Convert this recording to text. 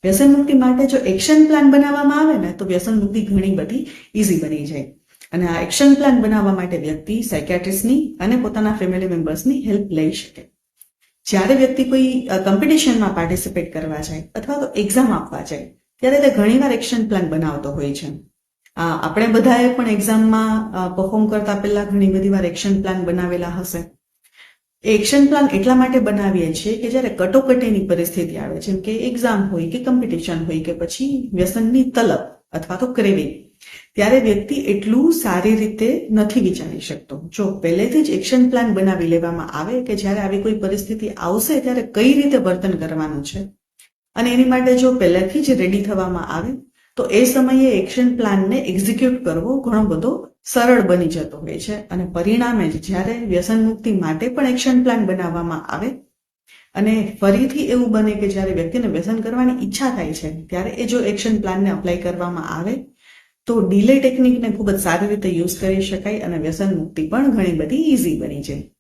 વ્યસન મુક્તિ માટે જો એક્શન પ્લાન બનાવવામાં આવે ને તો વ્યસન મુક્તિ ઘણી બધી ઇઝી બની જાય. અને આ એક્શન પ્લાન બનાવવા માટે વ્યક્તિ સાયકિયાટ્રિસ્ટની અને પોતાના ફેમિલી મેમ્બર્સની હેલ્પ લઈ શકે. જ્યારે વ્યક્તિ કોઈ કોમ્પિટિશનમાં પાર્ટિસિપેટ કરવા જાય અથવા તો એક્ઝામ આપવા જાય ત્યારે તે ઘણીવાર એક્શન પ્લાન બનાવતો હોય છે. આપણે બધાએ પણ એક્ઝામમાં પરફોર્મ કરતા પહેલા ઘણી બધી વાર એક્શન પ્લાન બનાવેલા હશે. એક્શન પ્લાન એટલા માટે બનાવીએ છીએ કે જ્યારે કટોકટીની પરિસ્થિતિ આવે, જેમ કે એક્ઝામ હોય કે કોમ્પિટિશન હોય કે પછી વ્યસનની તલબ અથવા તો ક્રેવિંગ, ત્યારે વ્યક્તિ એટલું સારી રીતે નથી વિચારી શકતો. જો પહેલેથી જ એક્શન પ્લાન બનાવી લેવામાં આવે કે જ્યારે આવી કોઈ પરિસ્થિતિ આવશે ત્યારે કઈ રીતે વર્તન કરવાનું છે, અને એની માટે જો પહેલેથી જ રેડી થવામાં આવે તો એ સમયે એક્શન પ્લાનને એક્ઝિક્યુટ કરવો ઘણો બધો સરળ બની જતો હોય છે. અને પરિણામે જ જ્યારે વ્યસન મુક્તિ માટે પણ એક્શન પ્લાન બનાવવામાં આવે અને ફરીથી એવું બને કે જ્યારે વ્યક્તિને વ્યસન કરવાની ઈચ્છા થાય છે ત્યારે એ જો એક્શન પ્લાનને અપ્લાય કરવામાં આવે તો ડીલે ટેકનિકને ખૂબ જ સારી રીતે યુઝ કરી શકાય અને વ્યસન મુક્તિ પણ ઘણી બધી ઇઝી બની જાય.